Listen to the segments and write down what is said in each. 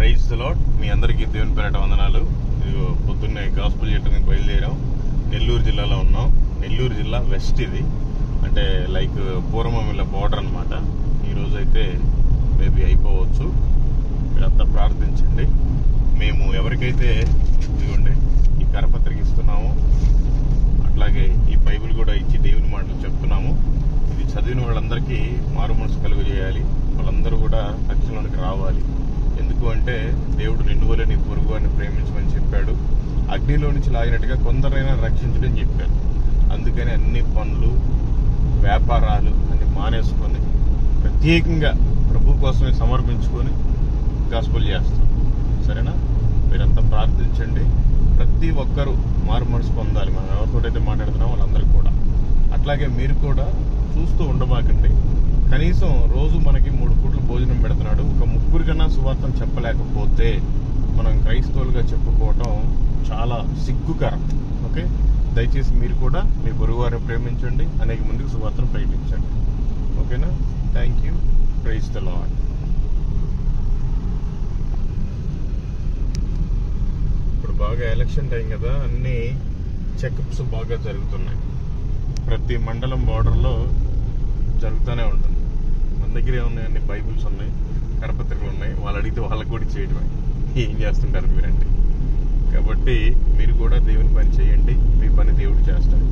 Praise the Lord. మీ అందరికీ దేవుని పేరట వందనాలు. ఇదిగో పొద్దున్నే గాస్పుల్ చేయడానికి బయలుదేరాం. నెల్లూరు జిల్లాలో ఉన్నాం. నెల్లూరు జిల్లా వెస్ట్ ఇది, అంటే లైక్ పూర్వమిల్ల బోర్డర్ అనమాట. ఈరోజు అయితే మేబీ అయిపోవచ్చు. మీరంతా ప్రార్థించండి. మేము ఎవరికైతే ఇదిగోండి ఈ కరపత్రిక ఇస్తున్నాము, అట్లాగే ఈ బైబిల్ కూడా ఇచ్చి దేవుని మాటలు చెప్తున్నాము, ఇది చదివిన వాళ్ళందరికీ మారు మనసు కలుగజేయాలి. వాళ్ళందరూ కూడా రక్షణలోనికి రావాలి. ఎందుకు అంటే దేవుడు నిన్ను వలె నీ పొరుగు వారిని ప్రేమించమని చెప్పాడు. అగ్నిలో నుంచి లాగినట్టుగా కొందరైనా రక్షించడని చెప్పాడు. అందుకని అన్ని పనులు, వ్యాపారాలు అన్ని మానేసుకొని ప్రత్యేకంగా ప్రభు కోసమే సమర్పించుకొని గాస్పుల్ చేస్తాం. సరేనా? మీరంతా ప్రార్థించండి. ప్రతి ఒక్కరూ మారు మనసు పొందాలి. మనం ఎవరితోటైతే మాట్లాడుతున్నాం వాళ్ళందరూ కూడా. అట్లాగే మీరు కూడా చూస్తూ ఉండబాకండి. కనీసం రోజు మనకి 3 పూట్ల భోజనం పెడుతున్నాడు. ఒక 3 కన్నా సువార్తను చెప్పలేకపోతే మనం క్రైస్తవులుగా చెప్పుకోవటం చాలా సిగ్గుకరం. ఓకే, దయచేసి మీరు కూడా మీ పొరుగువారిని ప్రేమించండి, అనేక మందికి సువార్తను ప్రకటించండి. ఓకేనా? Thank you. Praise the lord. ఇప్పుడు బాగా ఎలక్షన్ టైం కదా, అన్ని చెకప్స్ బాగా జరుగుతున్నాయి. ప్రతి మండలం బార్డర్లో జరుగుతూనే ఉంటుంది. మన దగ్గర ఏమున్నాయి, అన్ని బైబిల్స్ ఉన్నాయి, కరపత్రికలు ఉన్నాయి. వాళ్ళు అడిగితే వాళ్ళకి కూడా చేయడమే. ఏం చేస్తుంటారు మీరంటే? కాబట్టి మీరు కూడా దేవుని పని చేయండి. మీ పని దేవుడు చేస్తాడు.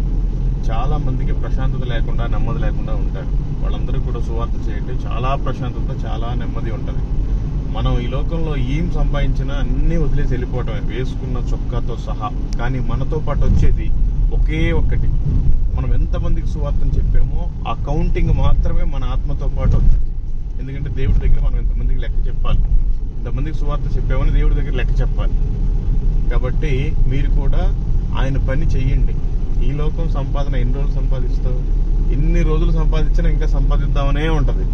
చాలా మందికి ప్రశాంతత లేకుండా, నెమ్మది లేకుండా ఉంటారు. వాళ్ళందరూ కూడా సువార్త చేయండి. చాలా ప్రశాంతత, చాలా నెమ్మది ఉంటుంది. మనం ఈ లోకంలో ఏం సంపాదించినా అన్నీ వదిలేసి వెళ్ళిపోవటమే, వేసుకున్న చొక్కాతో సహా. కానీ మనతో పాటు వచ్చేది ఒకే ఒక్కటి. మనం ఎంతమందికి సువార్తను చెప్పామో ఆ కౌంటింగ్ మాత్రమే మన ఆత్మతో పాటు వచ్చింది. ఎందుకంటే దేవుడి దగ్గర మనం ఎంతమందికి లెక్క చెప్పాలి. ఇంతమందికి సువార్త చెప్పామని దేవుడి దగ్గర లెక్క చెప్పాలి. కాబట్టి మీరు కూడా ఆయన పని చెయ్యండి. ఈ లోకం సంపాదన ఎన్ని రోజులు సంపాదిస్తావు? ఎన్ని రోజులు సంపాదించినా ఇంకా సంపాదిద్దామనే ఉంటుంది.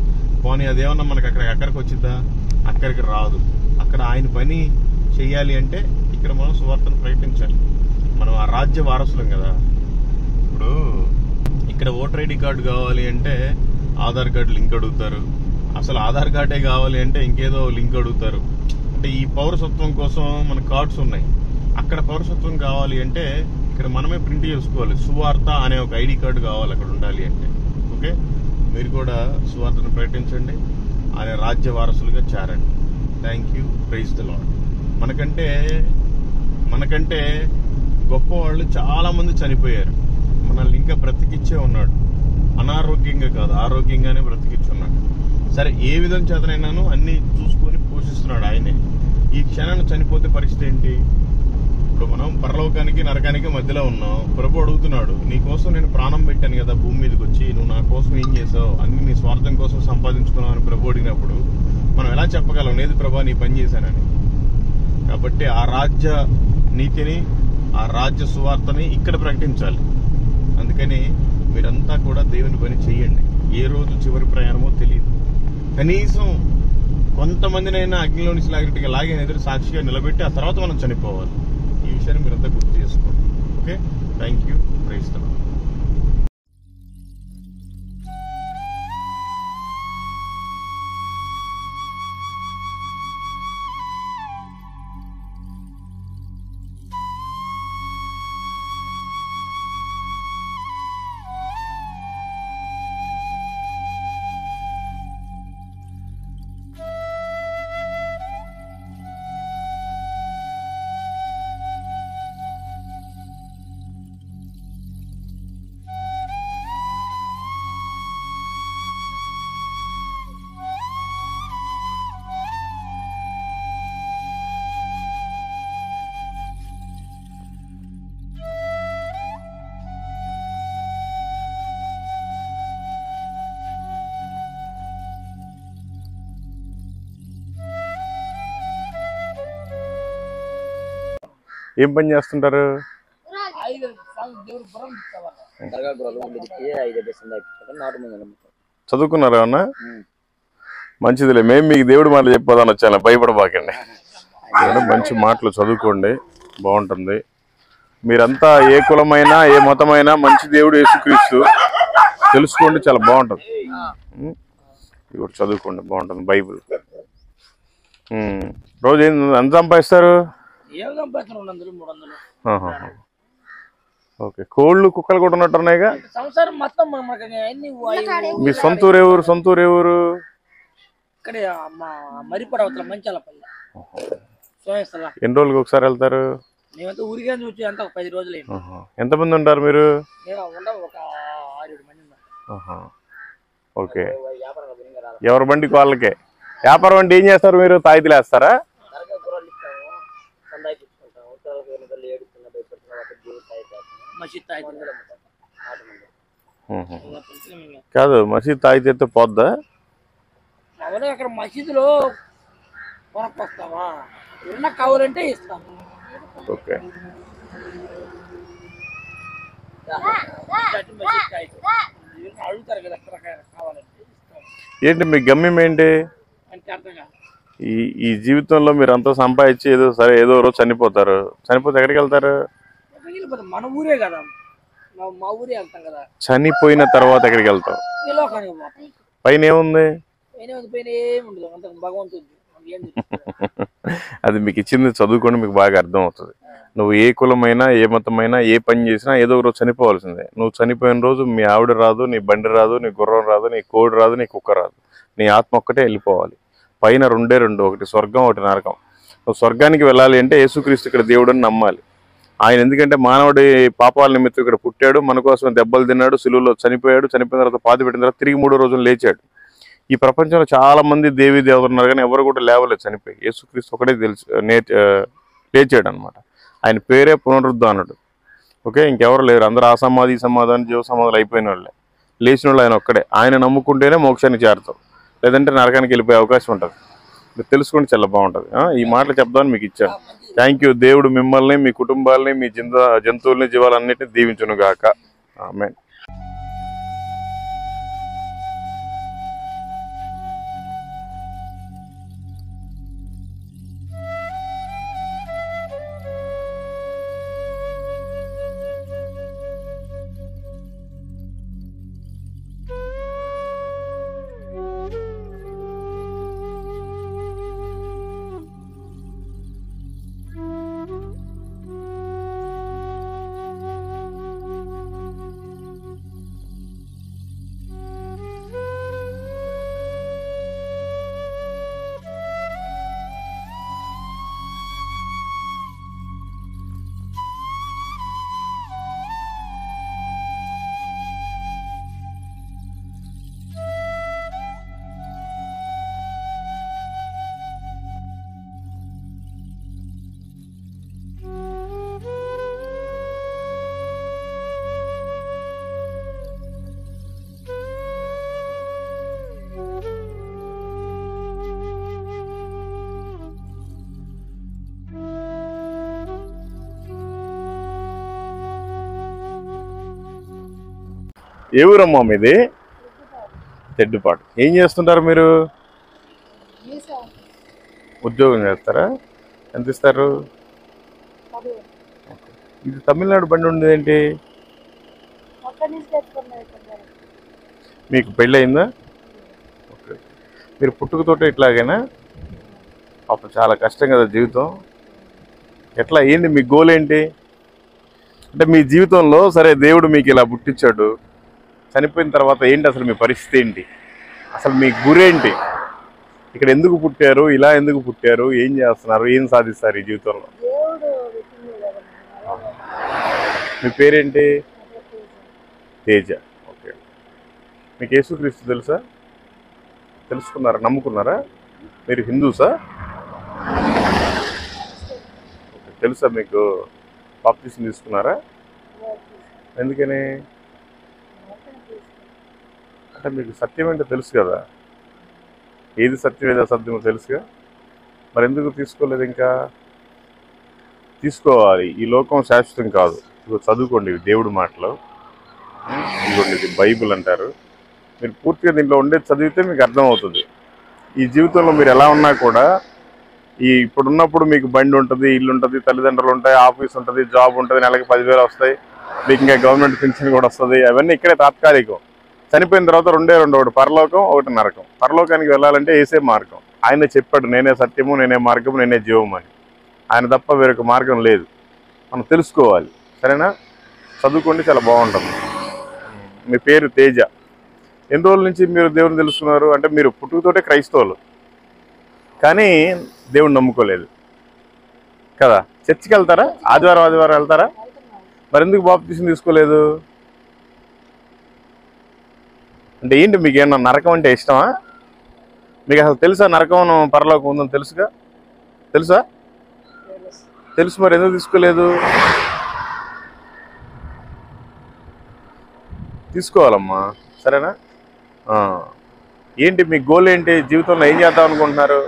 పోనీ అదేమన్నా మనకి అక్కడికి వచ్చిద్దా? అక్కడికి రాదు. అక్కడ ఆయన పని చెయ్యాలి అంటే ఇక్కడ మనం సువార్తను ప్రకటించాలి. మనం ఆ రాజ్య వారసులం కదా. ఇప్పుడు ఇక్కడ ఓటర్ ఐడి కార్డు కావాలి అంటే ఆధార్ కార్డు లింక్ అడుగుతారు. అసలు ఆధార్ కార్డే కావాలి అంటే ఇంకేదో లింక్ అడుగుతారు. అంటే ఈ పౌరసత్వం కోసం మన కార్డ్స్ ఉన్నాయి. అక్కడ పౌరసత్వం కావాలి అంటే ఇక్కడ మనమే ప్రింట్ చేసుకోవాలి. సువార్త అనే ఒక ఐడి కార్డు కావాలి అక్కడ ఉండాలి అంటే. ఓకే, మీరు కూడా సువార్తను ప్రకటించండి. ఆయన రాజ్య వారసులుగా చేరండి. Thank you. Praise the lord. మనకంటే గొప్ప వాళ్ళు చాలా మంది చనిపోయారు. మనల్ని ఇంకా బ్రతికిచ్చే ఉన్నాడు. అనారోగ్యంగా కాదు, ఆరోగ్యంగానే బ్రతికిచ్చి ఉన్నాడు. సరే, ఏ విధం చేతనైనాను అన్ని చూసుకొని పోషిస్తున్నాడు ఆయనే. ఈ క్షణాన్ని చనిపోతే పరిస్థితి ఏంటి? ఇప్పుడు మనం పరలోకానికి నరకానికి మధ్యలో ఉన్నాం. ప్రభు అడుగుతున్నాడు, నీ కోసం నేను ప్రాణం పెట్టాను కదా భూమి మీదకి వచ్చి, నువ్వు నా కోసం ఏం చేసావు? అన్ని నీ స్వార్థం కోసం సంపాదించుకున్నావు అని ప్రభు అడిగినప్పుడు మనం ఎలా చెప్పగలం, లేదు ప్రభా నీ పని చేశానని? కాబట్టి ఆ రాజ్య నీతిని, ఆ రాజ్య సువార్తని ఇక్కడ ప్రకటించాలి. అందుకని మీరంతా కూడా దేవుని పని చెయ్యండి. ఏ రోజు చివరి ప్రయాణమో తెలియదు. కనీసం కొంతమందినైనా అగ్నిలో నుంచి లాగినట్టుగా లాగే ఎదురు సాక్షిగా నిలబెట్టి ఆ తర్వాత మనం చనిపోవాలి. ఈ విషయాన్ని మీరంతా గుర్తు చేసుకోండి. Okay, thank you. Praise the lord. ఏం పని చేస్తుంటారు? చదువుకున్నారా అన్న? మంచిదిలే. మేము మీకు దేవుడి మాటలు చెప్పదని వచ్చాను, భయపడబాకండి. మంచి మాటలు చదువుకోండి, బాగుంటుంది. మీరంతా ఏ కులమైనా ఏ మతమైనా మంచి దేవుడు యేసుక్రీస్తు తెలుసుకోండి, చాలా బాగుంటుంది. ఇది కూడా చదువుకోండి, బాగుంటుంది బైబిల్. రోజు ఎంత సంపాదిస్తారు? ఓకే. కోళ్ళు కుక్కలు కూడా ఉన్నట్టున్నాయిగా. మీ సొంతూరు ఎవరు? సొంతూరు ఎవరు? ఎన్ని రోజులకి ఒకసారి వెళ్తారు? ఎంతమంది ఉంటారు మీరు? ఓకే. ఎవరి బండికి వాళ్ళకే. వ్యాపారం అంటే ఏం చేస్తారు మీరు? తాయితీలు వేస్తారా? కాదు, మసీద్ తాయితీతో పోద్దా? అక్కడ మసీదులో కావాలంటే ఇస్తాం. ఓకే. ఏంటి మీ గమ్యం ఏంటి? ఈ జీవితంలో మీరు అంతా సంపాదించి ఏదో సరే ఏదో రోజు చనిపోతారు. చనిపోతే ఎక్కడికి వెళ్తారు? మన ఊరే కదా, మా ఊరే వెళ్తాం కదా. చనిపోయిన తర్వాత ఎక్కడికి వెళ్తావు? పైన ఏముంది? అది మీకు ఇచ్చింది చదువుకొని మీకు బాగా అర్థం అవుతుంది. నువ్వు ఏ కులమైనా ఏ మతమైనా ఏ పని చేసినా ఏదో ఒక రోజు చనిపోవాల్సిందే. నువ్వు చనిపోయిన రోజు మీ ఆవిడ రాదు, నీ బండి రాదు, నీ గుర్రం రాదు, నీ కోడి రాదు, నీ కుక్క రాదు. నీ ఆత్మ ఒక్కటే వెళ్ళిపోవాలి. పైన రెండే రెండు, ఒకటి స్వర్గం, ఒకటి నరకం. నువ్వు స్వర్గానికి వెళ్ళాలి అంటే యేసుక్రీస్తు ఇక్కడ దేవుడని నమ్మాలి. ఆయన ఎందుకంటే మానవుడి పాపాల నిమిత్తం ఇక్కడ పుట్టాడు, మన కోసం దెబ్బలు తిన్నాడు, సిలువలో చనిపోయాడు, చనిపోయిన తర్వాత పాతి పెట్టిన తర్వాత తిరిగి 3వ రోజున లేచాడు. ఈ ప్రపంచంలో చాలా మంది దేవీ దేవతలు ఉన్నారు కానీ ఎవరు కూడా లేవలేదు చనిపోయి. యేసుక్రీస్తు ఒకటే లేచాడు అనమాట. ఆయన పేరే పునరుద్ధానుడు. ఓకే. ఇంకెవరు లేరు. అందరూ ఆ సమాధి ఈ సమాధానం జీవ సమాధులు అయిపోయిన వాళ్ళే. లేచిన వాళ్ళు ఆయన ఒక్కడే. ఆయన నమ్ముకుంటేనే మోక్షానికి చేరుతాం, లేదంటే నరకానికి వెళ్ళిపోయే అవకాశం ఉంటుంది. మీరు తెలుసుకుంటే చాలా బాగుంటుంది. ఈ మాటలు చెప్దామని మీకు ఇచ్చాను. Thank you. దేవుడు మిమ్మల్ని, మీ కుటుంబాలని, మీ జంతువుల్ని, జీవాలన్నింటినీ దీవించును గాక. ఆమేన్. ఏ ఊరమ్మా మీది? తెడ్డుపాటు. ఏం చేస్తుంటారు మీరు? ఉద్యోగం చేస్తారా? ఎంత ఇస్తారు? ఇది తమిళనాడు బండి ఉండేది ఏంటి? మీకు పెళ్ళి అయిందా? ఓకే. మీరు పుట్టుకతోటే ఇట్లాగైనా? అప్పుడు చాలా కష్టం కదా జీవితం. ఎట్లా ఏంటి మీ గోల్ ఏంటి? అంటే మీ జీవితంలో సరే దేవుడు మీకు ఇలా పుట్టించాడు, చనిపోయిన తర్వాత ఏంటి అసలు మీ పరిస్థితి ఏంటి? అసలు మీ గురేంటి? ఇక్కడ ఎందుకు పుట్టారు? ఇలా ఎందుకు పుట్టారు? ఏం చేస్తున్నారు? ఏం సాధిస్తారు ఈ జీవితంలో? మీ పేరేంటి? తేజ. ఓకే. మీకు యేసుక్రీస్తు తెలుసా? తెలుసుకున్నారా? నమ్ముకున్నారా? మీరు హిందూసా? తెలుసా మీకు? బాప్తిసం తీసుకున్నారా? ఎందుకని? అంటే మీకు సత్యం ఏంటో తెలుసు కదా, ఏది సత్యం ఏది అసత్యమో తెలుసుగా, మరి ఎందుకు తీసుకోలేదు? ఇంకా తీసుకోవాలి. ఈ లోకం శాశ్వతం కాదు. ఇదిగో చదువుకోండి దేవుడి మాటలు. ఇదిగోండి ఇది బైబిల్ అంటారు. మీరు పూర్తిగా దీంట్లో ఉండేది చదివితే మీకు అర్థమవుతుంది. ఈ జీవితంలో మీరు ఎలా ఉన్నా కూడా ఇప్పుడున్నప్పుడు మీకు బండి ఉంటుంది, ఇల్లు ఉంటుంది, తల్లిదండ్రులు ఉంటాయి, ఆఫీస్ ఉంటుంది, జాబ్ ఉంటుంది, నెలకి 10,000 వస్తాయి, మీకు ఇంకా గవర్నమెంట్ పెన్షన్ కూడా వస్తుంది. అవన్నీ ఇక్కడే తాత్కాలికం. చనిపోయిన తర్వాత రెండే రెండు, ఒకటి పరలోకం, ఒకటి నరకం. పరలోకానికి వెళ్ళాలంటే ఏసే మార్గం. ఆయన చెప్పాడు, నేనే సత్యము, నేనే మార్గము, నేనే జీవము అని. ఆయన తప్ప వేరొక మార్గం లేదు. మనం తెలుసుకోవాలి. సరేనా? చదువుకోండి, చాలా బాగుంటుంది. మీ పేరు తేజ. ఎన్ని రోజుల నుంచి మీరు దేవుని తెలుసుకున్నారు? అంటే మీరు పుట్టుకతోటే క్రైస్తవులు, కానీ దేవుని నమ్ముకోలేదు కదా. చర్చికి వెళ్తారా? ఆదివారం వెళ్తారా? మరి ఎందుకు బాప్తిసం తీసుకోలేదు? అంటే ఏంటి, మీకు ఏమన్నా నరకం అంటే ఇష్టమా? మీకు అసలు తెలుసా నరకం పరలోకం ఉందని? తెలుసా? తెలుసు, మరి ఎందుకు తీసుకోలేదు? తీసుకోవాలమ్మా, సరేనా? ఏంటి మీ గోల్ ఏంటి? జీవితంలో ఏం చేద్దాం అనుకుంటున్నారు?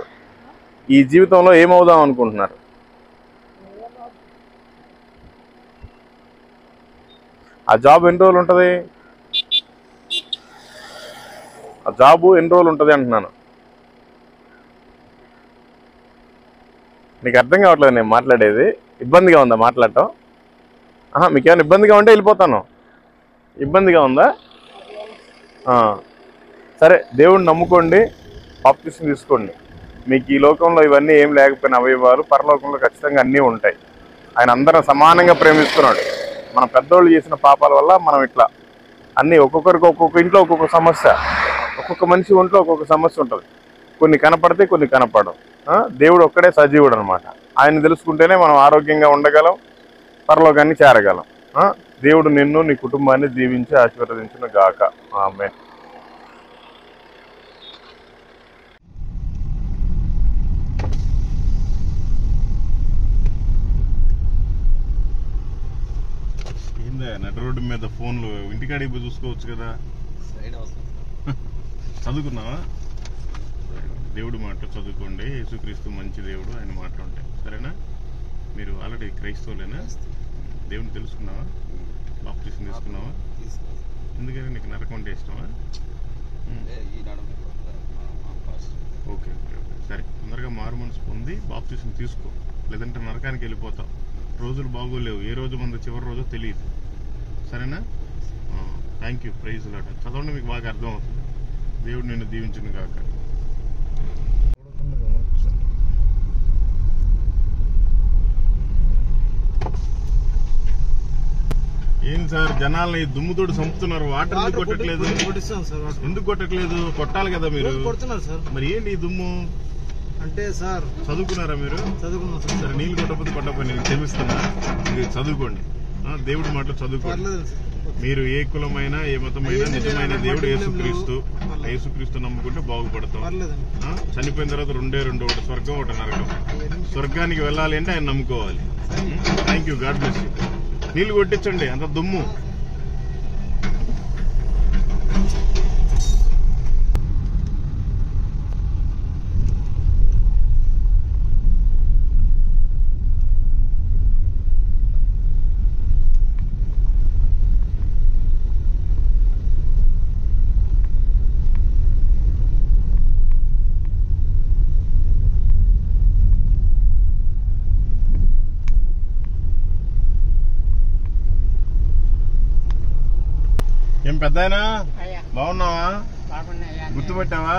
ఈ జీవితంలో ఏమవుదాం అనుకుంటున్నారు? ఆ జాబ్ ఎన్ని రోజులు ఉంటుంది? ఆ జాబు ఎన్ని రోజులు ఉంటుంది అంటున్నాను. నీకు అర్థం కావట్లేదు నేను మాట్లాడేది. ఇబ్బందిగా ఉందా మాట్లాడటం? మీకేమైనా ఇబ్బందిగా ఉంటే వెళ్ళిపోతాను. ఇబ్బందిగా ఉందా? సరే, దేవుడిని నమ్ముకోండి, బాప్తిసం తీసుకోండి. మీకు ఈ లోకంలో ఇవన్నీ ఏం లేకపోయినా అవయవాలు పరలోకంలో ఖచ్చితంగా అన్నీ ఉంటాయి. ఆయన అందరం సమానంగా ప్రేమిస్తున్నాడు. మన పెద్దోళ్ళు చేసిన పాపాల వల్ల మనం ఇట్లా అన్నీ ఒక్కొక్కరికి ఒక్కొక్క ఇంట్లో ఒక్కొక్క సమస్య, ఒక్కొక్క మనిషి ఒంట్లో ఒక్కొక్క సమస్య ఉంటుంది. కొన్ని కనపడితే కొన్ని కనపడవు. దేవుడు ఒక్కడే సజీవుడు అనమాట. ఆయన తెలుసుకుంటేనే మనం ఆరోగ్యంగా ఉండగలం, పరలోకాన్ని చేరగలం. దేవుడు నిన్ను, నీ కుటుంబాన్ని దీవించి ఆశీర్వదించును గాక. ఆమేన్. నడి రోడ్డు మీద ఫోన్లు ఇంటికాడికి పోయి చూసుకోవచ్చు కదా. చదువుకున్నావా? దేవుడి మాటలు చదువుకోండి. యేసుక్రీస్తు మంచి దేవుడు, ఆయన మాటలు ఉంటాయి. సరేనా? మీరు ఆల్రెడీ క్రైస్తవులేనా? దేవుని తెలుసుకున్నావా? బాప్తిసం తీసుకున్నావా? ఎందుకని నీకు నరకం అంటే ఇష్టమా? ఓకే, సరే, తొందరగా మారు మనసు పొంది బాప్తిసం తీసుకో, లేదంటే నరకానికి వెళ్ళిపోతావు. రోజులు బాగోలేవు, ఏ రోజు మన చివరి రోజు తెలియదు. సరేనా? Thank you. Praise lord. చదవండి, మీకు బాగా అర్థం అవుతుంది. దేవుడు నిన్ను దీవించును గాక. ఏం సార్, జనాల్ని దుమ్ముతోటి చంపుతున్నారు. వాటర్ ఎందుకు కొట్టట్లేదు? ఎందుకు కొట్టట్లేదు? కొట్టాలి కదా మీరు. మరి ఏంటి ఈ దుమ్ము అంటే? సార్ చదువుకున్నారా మీరు? చదువుకున్నాం సార్. సరే, నీళ్ళు కొట్టకపోతే నేను తెలుస్తున్నా. మీరు చదువుకోండి, దేవుడి మాటలు చదువుకోండి. మీరు ఏ కులమైనా ఏ మతమైనా నిజమైన దేవుడు యేసుక్రీస్తు. యేసుక్రీస్తు నమ్ముకుంటే బాగుపడతాం. చనిపోయిన తర్వాత రెండు, ఒకటి స్వర్గం, ఒకటి నరకం. స్వర్గానికి వెళ్ళాలి అంటే ఆయన నమ్ముకోవాలి. Thank you. God bless you. నీళ్ళు కొట్టించండి, అంత దుమ్ము. ఏం పెద్దాయనా, బాగున్నావా? గుర్తుపట్టావా?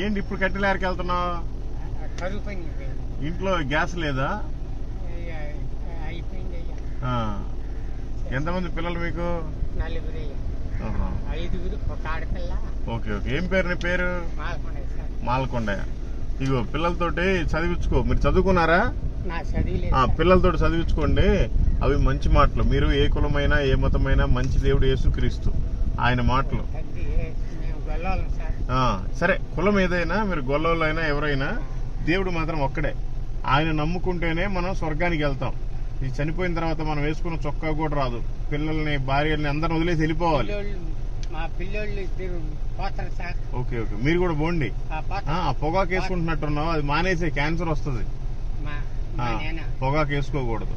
ఏంటి ఇప్పుడు కట్టెలేరికి వెళ్తున్నావు? ఇంట్లో గ్యాస్ లేదా? ఎంతమంది పిల్లలు మీకు? Okay okay. ఏం పేరు నీ పేరు? మాలకొండ. ఇగో పిల్లలతోటి చదివించుకో. మీరు చదువుకున్నారా? పిల్లలతో చదివించుకోండి. అవి మంచి మాటలు. మీరు ఏ కులమైనా ఏ మతమైనా మంచి దేవుడు యేసుక్రీస్తు, ఆయన మాటలు. సరే, కులం ఏదైనా, మీరు గొల్లవాళ్ళైనా ఎవరైనా, దేవుడు మాత్రం ఒక్కడే. ఆయన నమ్ముకుంటేనే మనం స్వర్గానికి వెళ్తాం. ఈ చనిపోయిన తర్వాత మనం వేసుకున్న చొక్కా కూడా రాదు. పిల్లల్ని, భార్యల్ని అందరిని వదిలేసి వెళ్ళిపోవాలి. Okay okay. మీరు కూడా పోండి. పొగాకు వేసుకుంటున్నట్టున్నావు, అది మానేసే. క్యాన్సర్ వస్తుంది. పొగాకు వేసుకోకూడదు.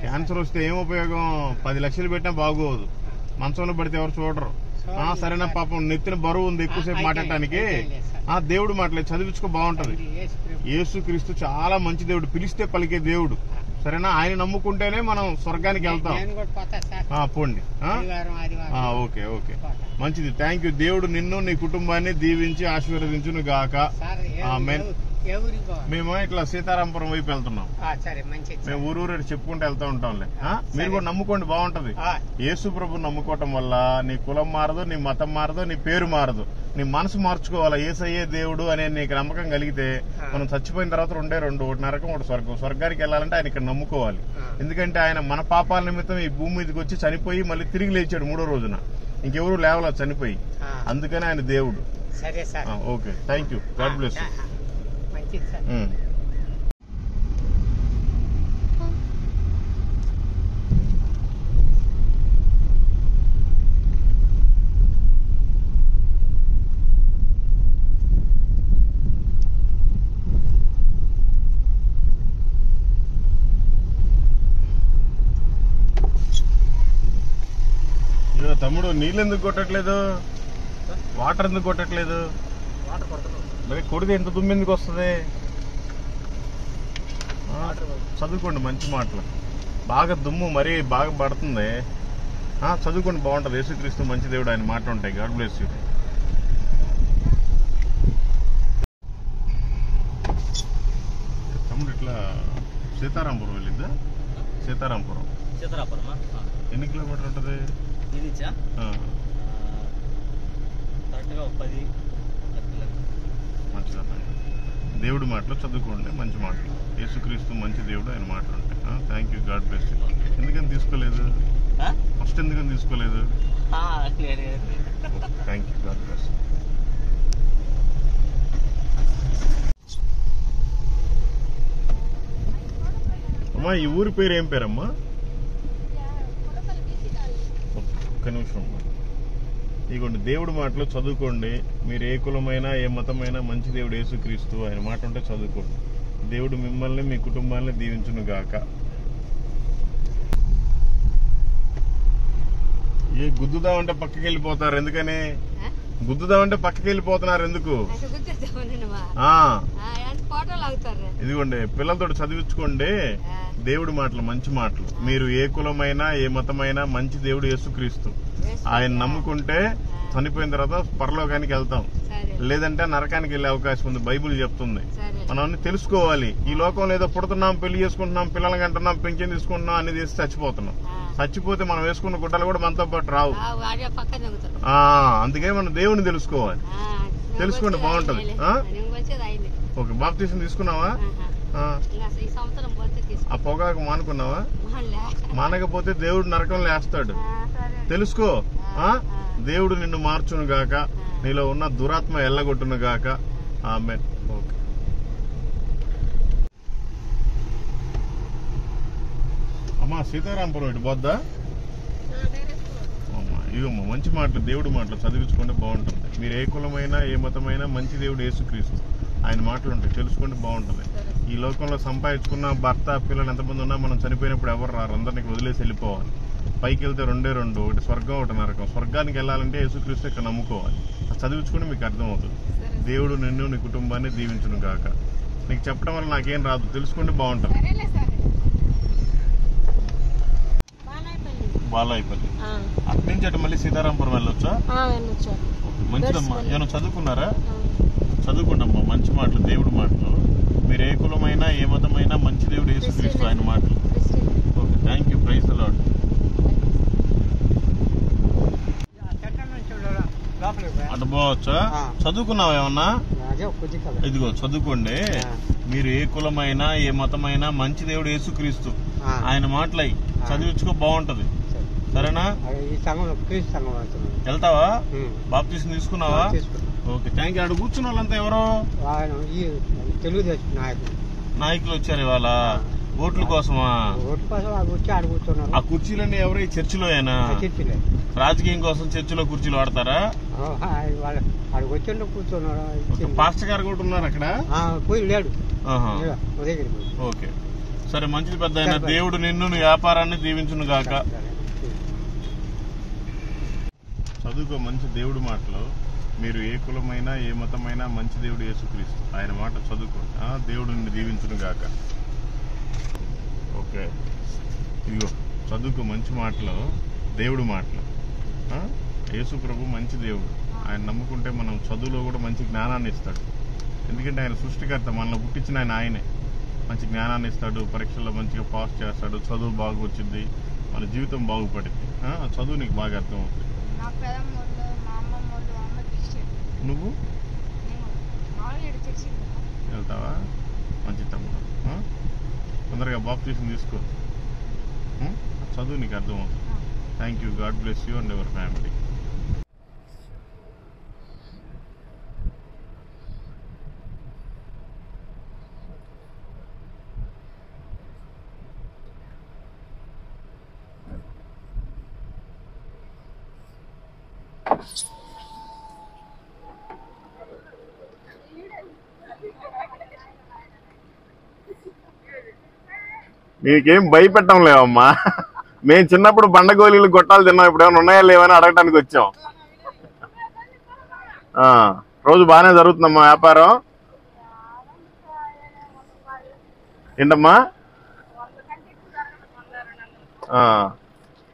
క్యాన్సర్ వస్తే ఏం ఉపయోగం? 10 లక్షలు పెట్టినా బాగోదు. మంచంలో పడితే ఎవరు చూడరు. సరేనా? పాపం నెత్తిన బరువు ఉంది ఎక్కువసేపు మాట్లాడటానికి. దేవుడు మాట్లాడి చదివించుకో, బాగుంటది. యేసుక్రీస్తు చాలా మంచి దేవుడు, పిలిస్తే పలికే దేవుడు. సరేనా? ఆయన నమ్ముకుంటేనే మనం స్వర్గానికి వెళ్తాం. పోండి. ఓకే ఓకే, మంచిది. Thank you. దేవుడు నిన్ను నీ కుటుంబాన్ని దీవించి ఆశీర్వదించును గాక. మేము ఇట్లా సీతారాంపురం వైపు వెళ్తున్నాం. మేము ఊరూరు చెప్పుకుంటూ వెళ్తా ఉంటాంలే. మీరు కూడా నమ్ముకోండి, బాగుంటది. యేసు ప్రభు నమ్ముకోవటం వల్ల నీ కులం మారదు, నీ మతం మారదు, నీ పేరు మారదు. నీ మనసు మార్చుకోవాలా. యేసయ్యే దేవుడు అనే నీకు నమ్మకం కలిగితే మనం చచ్చిపోయిన తర్వాత రెండు ఒకటి నరకం ఒకటి స్వర్గం. స్వర్గానికి వెళ్ళాలంటే ఆయన ఇక్కడ నమ్ముకోవాలి. ఎందుకంటే ఆయన మన పాపాల నిమిత్తం ఈ భూమి మీదకి వచ్చి చనిపోయి మళ్ళీ తిరిగి లేచాడు 3వ రోజున. ఇంకెవరు లేవలా చనిపోయి. అందుకని ఆయన దేవుడు. Okay, thank you. God bless you. తమ్ముడు, నీళ్ళు ఎందుకు కొట్టట్లేదు? వాటర్ ఎందుకు కొట్టట్లేదు? మరి కొడితే ఎంత దుమ్ము ఎందుకు వస్తుంది? చదువుకోండి, మంచి మాటలు. బాగా దుమ్ము మరీ బాగా పడుతుంది. చదువుకోండి, బాగుంటుంది. యేసుక్రీస్తు మంచి దేవుడు, ఆయన మాట ఉంటాయి. God bless you. తమ్ముడు ఇట్లా సీతారాంపురం వెళ్ళిద్దా? సీతారాంపురం ఎన్ని కిలోమీటర్ ఉంటుంది? మంచిదన్న. దేవుడి మాటలు చదువుకోండి, మంచి మాటలు. యేసుక్రీస్తు మంచి దేవుడు, ఆయన మాటలు ఉంటాయి. Thank you. God bless you. ఎందుకని తీసుకోలేదు? ఫస్ట్ ఎందుకని తీసుకోలేదు? Thank you. God bless you. అమ్మా, ఈ ఊరి పేరు ఏం పేరమ్మా? ఒక్క నిమిషం అమ్మా. ఇదిగోండి, దేవుడి మాటలు చదువుకోండి. మీరు ఏ కులమైనా ఏ మతమైనా మంచి దేవుడు యేసుక్రీస్తు, ఆయన మాట ఉంటే చదువుకోండి. దేవుడు మిమ్మల్ని మీ కుటుంబాన్ని దీవించును గాక. ఏ గుద్దుదామంటే పక్కకి వెళ్ళిపోతారు ఎందుకని? గుద్దుదామంటే పక్కకి వెళ్ళిపోతున్నారు ఎందుకు? ఇదిగోండి, పిల్లలతో చదివించుకోండి దేవుడి మాటలు, మంచి మాటలు. మీరు ఏ కులమైనా ఏ మతమైనా మంచి దేవుడు యేసుక్రీస్తు, ఆయన నమ్ముకుంటే చనిపోయిన తర్వాత పరలోకానికి వెళ్తాం, లేదంటే నరకానికి వెళ్లే అవకాశం ఉంది. బైబిల్ చెప్తుంది. మనం అన్ని తెలుసుకోవాలి. ఈ లోకంలో ఏదో పుడుతున్నాం, పెళ్లి చేసుకుంటున్నాం, పిల్లలకి అంటున్నాం, పెన్షన్ తీసుకుంటున్నాం, అన్ని చేసి చచ్చిపోతున్నాం. చచ్చిపోతే మనం వేసుకున్న గుడ్డలు కూడా మనతో పాటు రావు. అందుకే మనం దేవుని తెలుసుకోవాలి. తెలుసుకోండి, బాగుంటది. ఓకే, బాప్తీసం తీసుకున్నావా? ఆ పొగాకు మానుకున్నావా? మానకపోతే దేవుడు నరకంలో వేస్తాడు. తెలుసుకో. దేవుడు నిన్ను మార్చును గాక, నీలో ఉన్న దురాత్మ ఎల్లగొట్టును గాక. ఆమేన్. ఓకే. అమ్మా, సీతారాంపురం ఇటు పోద్దా? ఇవమ్మా, మంచి మాటలు, దేవుడి మాటలు చదివించుకుంటే బాగుంటుంది. మీరు ఏ కులమైనా ఏ మతమైనా మంచి దేవుడు యేసుక్రీస్తు, ఆయన మాటలు ఉంటాయి, తెలుసుకుంటే బాగుంటుంది. ఈ లోకంలో సంపాదించుకున్న భర్త పిల్లలు ఎంతమంది ఉన్నా మనం చనిపోయినప్పుడు ఎవరు రారు, అందరినీ వదిలేసి వెళ్ళిపోవాలి. పైకి వెళ్తే రెండు, ఒకటి స్వర్గం ఒకటి నరకం. స్వర్గానికి వెళ్ళాలంటే యేసుక్రీస్తు ఇక్కడ నమ్ముకోవాలి. చదివించుకుని మీకు అర్థమవుతుంది. దేవుడు నిన్ను నీ కుటుంబాన్ని దీవించును గాక. నీకు చెప్పడం వల్ల నాకేం రాదు, తెలుసుకుంటే బాగుంటుంది. బాలాయిపల్లి అటు నుంచి అటు మళ్ళీ సీతారాంపురం వెళ్ళొచ్చా? మంచిదమ్మా. ఏమైనా చదువుకున్నారా? చదువుకోండమ్మా, మంచి మాటలు, దేవుడి మాటలు. మీరు ఏ కులమైనా ఏ మతమైనా మంచి దేవుడు యేసుక్రీస్తు, ఆయన మాటలు. Okay, thank you. Praise the lord. అటు పోవచ్చా? చదువుకున్నావా ఏమన్నా? ఇదిగో చదువుకోండి. మీరు ఏ కులమైనా ఏ మతమైనా మంచి దేవుడు యేసుక్రీస్తు, ఆయన మాటలై చదివించుకో, బాగుంటది. సరేనా? వెళ్తావా? బాప్తీసం తీసుకున్నావా? Okay, thank you. అక్కడ కూర్చున్న వాళ్ళంతా ఎవరో తెలుగుదేశం నాయకులు వచ్చారు ఇవాళ ఓట్ల కోసమా? ఆ కుర్చీలన్నీ ఎవరు? ఈ చర్చిలో అయినా రాజకీయం కోసం చర్చిలో కుర్చీలు వాడతారా? పాస్టర్ గారు కూడా ఉన్నారు అక్కడ? ఓకే, సరే, మంచిది పెద్ద ఆయన. దేవుడు నిన్ను నీ వ్యాపారాన్ని దీవించును గాక. చదువుకో, మంచి దేవుడి మాటలు. మీరు ఏ కులమైనా ఏ మతమైనా మంచి దేవుడు యేసుక్రీస్తు, ఆయన మాట చదువుకోండి. దేవుడు నిన్ను దీవించును గాక. ఓకే. ఓకే, ఇదిగో చదువుకు మంచి మాటలు, దేవుడు మాటలు. యేసు ప్రభు మంచి దేవుడు. ఆయన నమ్ముకుంటే మనం చదువులో కూడా మంచి జ్ఞానాన్ని ఇస్తాడు. ఎందుకంటే ఆయన సృష్టికర్త, మనల్ని పుట్టించిన ఆయనే. మంచి జ్ఞానాన్ని ఇస్తాడు, పరీక్షల్లో మంచిగా పాస్ చేస్తాడు, చదువు బాగా వచ్చింది, మన జీవితం బాగుపడింది. చదువు నీకు బాగా అర్థమవుతుంది. నువ్వు వెళ్తావా? మంచి తమ్ముడు, తొందరగా బాప్టిజం తీసుకో. చదువు నీకు అర్థమవుతుంది. Thank you. God bless you and your family. నీకేం భయపెట్టం లేవమ్మా. మేము చిన్నప్పుడు బండగోళీలు గొట్టాలు తిన్నాం, ఇప్పుడు ఏమైనా ఉన్నాయా లేవని అడగటానికి వచ్చాం. రోజు బాగానే జరుగుతుందమ్మా వ్యాపారం? ఏంటమ్మా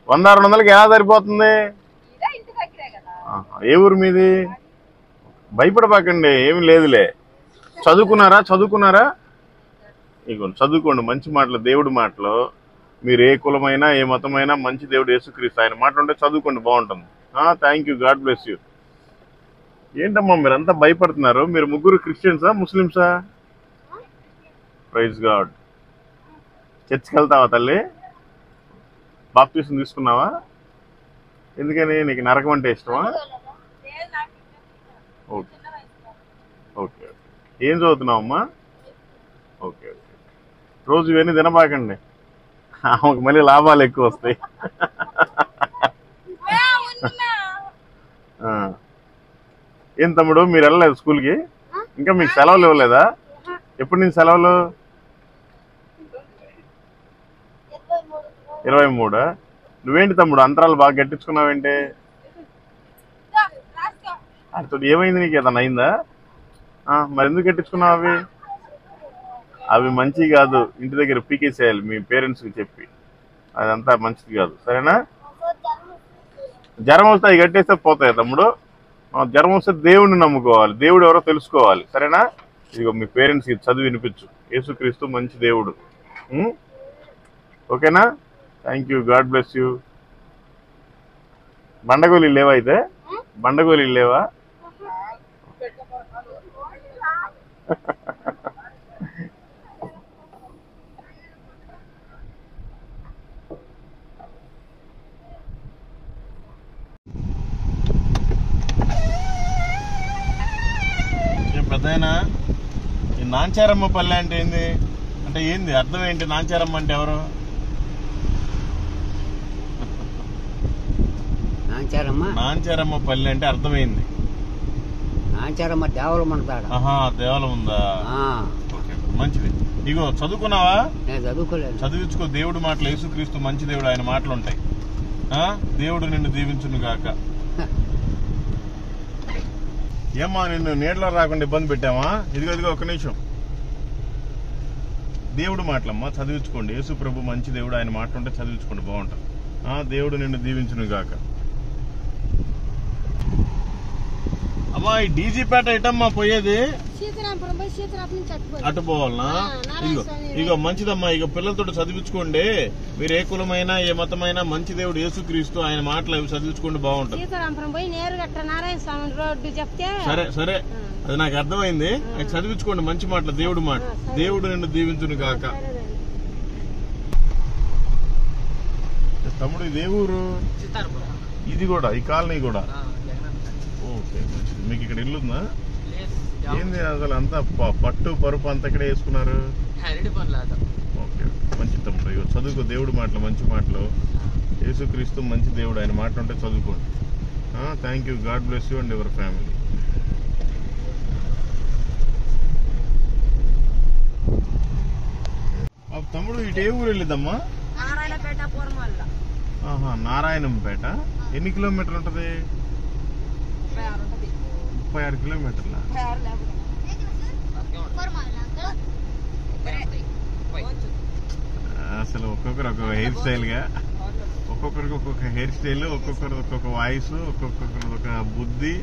100-200కి ఎలా సరిపోతుంది? ఏ ఊరు మీది? భయపడబాకండి, ఏమి లేదులే. చదువుకున్నారా? ఇగో చదువుకోండి మంచి మాటలు, దేవుడి మాటలు. మీరు ఏ కులమైనా ఏ మతమైనా మంచి దేవుడు యేసుక్రీస్తు, ఆయన మాటలు ఉంటే చదువుకోండి, బాగుంటుంది. Thank you. God bless you. ఏంటమ్మా మీరంతా భయపడుతున్నారు? మీరు ముగ్గురు క్రిస్టియన్సా ముస్లిమ్సా? Praise God. చర్చికి వెళ్తావా తల్లి? బాప్టిజం తీసుకున్నావా? ఎందుకని? నీకు నరకం అంటే ఇష్టమా? Okay okay. ఏం చదువుతున్నావమ్మా? ఓకే. రోజు ఇవన్నీ తినబాకండి, ఆమెకు మళ్ళీ లాభాలు ఎక్కువ వస్తాయి. ఏం తమ్ముడు, మీరు వెళ్ళలేదు స్కూల్కి? ఇంకా మీకు సెలవులు ఇవ్వలేదా? ఎప్పటి నుంచి సెలవులు? 23. నువ్వేంటి తమ్ముడు అంతరాలు బాగా గట్టించుకున్నావేంటి? అటు ఏమైంది, నీకు ఏదన్నా అయిందా? మరి ఎందుకు గట్టించుకున్నావు? అవి మంచివి కాదు, ఇంటి దగ్గర పీకేసేయాలి మీ పేరెంట్స్కి చెప్పి. అదంతా మంచిది కాదు, సరేనా? జ్వరం వస్తే అవి కట్టేస్తే పోతాయి తమ్ముడు. జ్వరం వస్తే దేవుడిని నమ్ముకోవాలి, దేవుడు ఎవరో తెలుసుకోవాలి, సరేనా? ఇదిగో మీ పేరెంట్స్కి చదివి వినిపించు, యేసుక్రీస్తు మంచి దేవుడు. ఓకేనా? Thank you. God bless you. బండగోళీలు లేవా? అయితే బండగోళీలు లేవా? పెద్దయినా ఈ నాంచారమ్మ పల్లె అంటే ఏంది? అంటే ఏంది అర్థం ఏంటి? నాంచారమ్మ అంటే ఎవరు? నాంచారమ్మ పల్లె అంటే అర్థమైంది. నాంచారమ్మ దేవాలయం అంటాడు. దేవాలయం ఉందా? ఓకే, మంచిది. ఇగో చదువుకున్నావా? చదువుకోలేదు. చదివించుకో, దేవుడి మాటలు. యేసుక్రీస్తు మంచి దేవుడు, ఆయన మాటలు ఉంటాయి. దేవుడు నిన్ను దీవించును గాక. ఏమ్మా నిన్ను నీడలో రాకుండా ఇబ్బంది పెట్టామా? ఇదిగో ఒక నిమిషం. దేవుడు మాటలమ్మా, చదివించుకోండి. యేసు ప్రభు మంచి దేవుడు, ఆయన మాటలు ఉంటే చదివించుకోండి, బాగుంటుంది. దేవుడు నిన్ను దీవించును గాక. అమ్మా ఈ డీజీపేట ఎటమ్మా పోయేది? అటు పోవాలనా? ఇగో మంచిదమ్మా, ఇక పిల్లలతో చదివించుకోండి. మీరు ఏ కులమైనా ఏ మతమైనా మంచి దేవుడు యేసుక్రీస్తు, ఆయన మాటలు అవి చదివించుకోండి, బాగుంటుంది. సరే అది నాకు అర్థమైంది. అది చదివించుకోండి, మంచి మాటలు, దేవుడు మాట. దేవుడు నిన్ను దీవించును గాక. తమ్ముడు ఇది ఏ ఊరు? ఇది కూడా ఈ కాలనీ కూడా? ఓకే, మంచిది. మీకు ఇక్కడ ఇల్లు ఉందా? ఏంది అసలు అంతా పట్టు పరుపు అంతా ఇక్కడే వేసుకున్నారు? ఓకే, మంచి తమ్ముడు. ఇక చదువుకో, దేవుడు మాటలు, మంచి మాటలు. యేసుక్రీస్తు మంచి దేవుడు, ఆయన మాటలు ఉంటే చదువుకోండి. Thank you. God bless you and your family. తమ్ముడు ఇటు ఏ ఊరు వెళ్ళిద్దమ్మా? నారాయణంపేట. ఎన్ని కిలోమీటర్లు ఉంటది? 36 కిలోమీటర్ల. అసలు ఒక్కొక్కరు ఒక్కొక్క హెయిర్ స్టైల్ గా, ఒక్కొక్కరికి ఒక్కొక్క హెయిర్ స్టైల్, ఒక్కొక్కరు ఒక్కొక్క వాయిస్, ఒక్కొక్కరికి ఒక బుద్ధి.